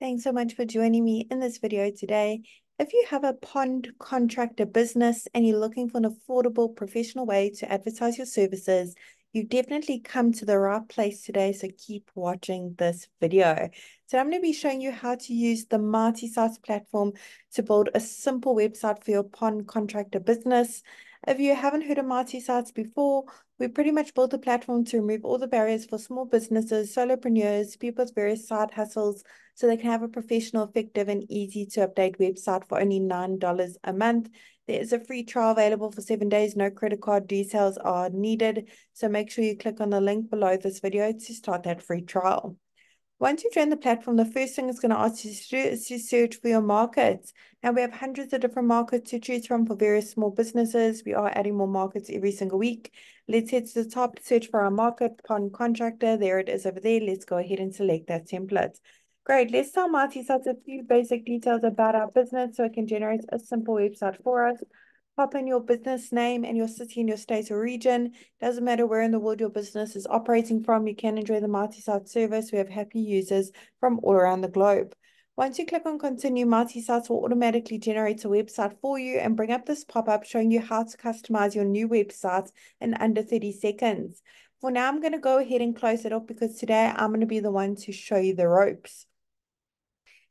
Thanks so much for joining me in this video today. If you have a pond contractor business and you're looking for an affordable professional way to advertise your services, you've definitely come to the right place today, so keep watching this video. So I'm going to be showing you how to use the multi-site platform to build a simple website for your pond contractor business. If you haven't heard of multi-sites before, we pretty much built a platform to remove all the barriers for small businesses, solopreneurs, people with various side hustles, so they can have a professional, effective, and easy to update website for only $9 a month. There is a free trial available for 7 days. No credit card details are needed. So make sure you click on the link below this video to start that free trial. Once you join the platform, the first thing it's going to ask you to do is to search for your markets. Now, we have hundreds of different markets to choose from for various small businesses. We are adding more markets every single week. Let's head to the top, search for our market, Pond Contractor. There it is over there. Let's go ahead and select that template. Great. Let's tell Marty a few basic details about our business so it can generate a simple website for us. Pop in your business name and your city and your state or region. Doesn't matter where in the world your business is operating from, you can enjoy the multi-site service. We have happy users from all around the globe. Once you click on continue, multi-sites will automatically generate a website for you and bring up this pop-up showing you how to customize your new website in under 30 seconds. For now, I'm going to go ahead and close it off because today I'm going to be the one to show you the ropes.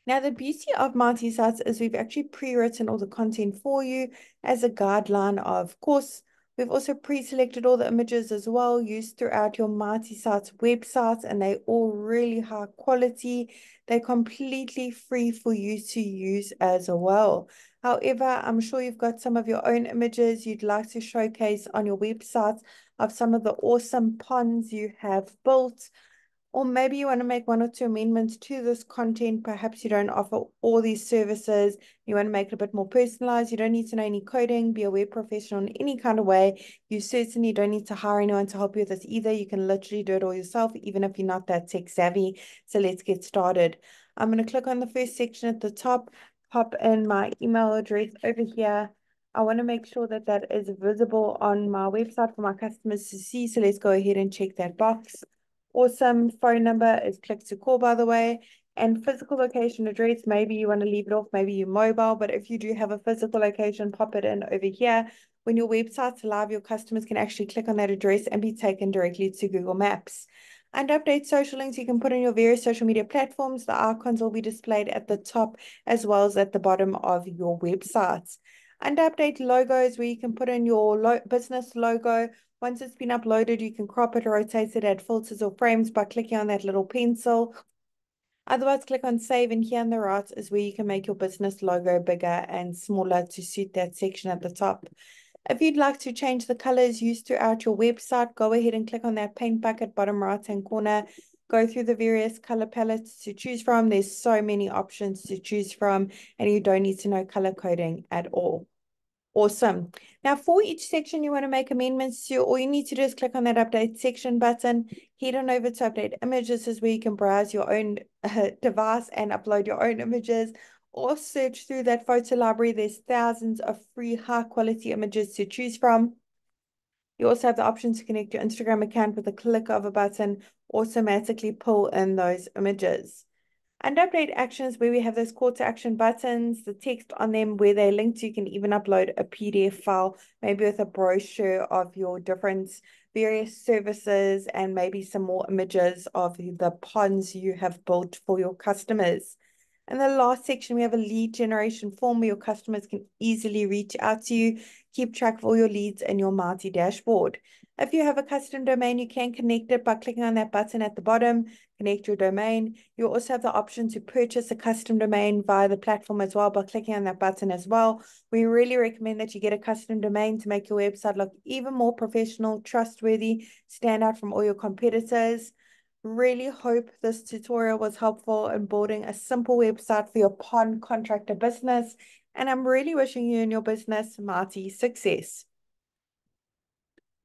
Now, the beauty of multi-sites is we've actually pre-written all the content for you as a guideline. Of course, we've also pre-selected all the images as well used throughout your multi-sites websites, and they're all really high quality. They're completely free for you to use as well. However, I'm sure you've got some of your own images you'd like to showcase on your website of some of the awesome ponds you have built. Or maybe you want to make one or two amendments to this content. Perhaps you don't offer all these services. You want to make it a bit more personalized. You don't need to know any coding, be a web professional in any kind of way. You certainly don't need to hire anyone to help you with this either. You can literally do it all yourself, even if you're not that tech savvy. So let's get started. I'm going to click on the first section at the top, pop in my email address over here. I want to make sure that that is visible on my website for my customers to see. So let's go ahead and check that box. Awesome. Phone number is click to call, by the way. And physical location address, maybe you want to leave it off, maybe you mobile, but if you do have a physical location, pop it in over here. When your website's live, your customers can actually click on that address and be taken directly to Google Maps. And update social links you can put on your various social media platforms. The icons will be displayed at the top as well as at the bottom of your websites. And update logos where you can put in your business logo. Once it's been uploaded, you can crop it or rotate it, add filters or frames by clicking on that little pencil. Otherwise, click on save, and here on the right is where you can make your business logo bigger and smaller to suit that section at the top. If you'd like to change the colors used throughout your website, go ahead and click on that paint bucket bottom right-hand corner. Go through the various color palettes to choose from. There's so many options to choose from, and you don't need to know color coding at all. Awesome. Now, for each section you want to make amendments to, all you need to do is click on that update section button, head on over to update images. This is where you can browse your own device and upload your own images, or search through that photo library. There's thousands of free high quality images to choose from. You also have the option to connect your Instagram account with a click of a button, automatically pull in those images. And update actions where we have those call to action buttons, the text on them where they're linked to. You can even upload a PDF file, maybe with a brochure of your different various services and maybe some more images of the ponds you have built for your customers. In the last section, we have a lead generation form where your customers can easily reach out to you, keep track of all your leads in your Marty dashboard. If you have a custom domain, you can connect it by clicking on that button at the bottom, connect your domain. You also have the option to purchase a custom domain via the platform as well by clicking on that button as well. We really recommend that you get a custom domain to make your website look even more professional, trustworthy, stand out from all your competitors. Really hope this tutorial was helpful in building a simple website for your pond contractor business. And I'm really wishing you and your business mighty success.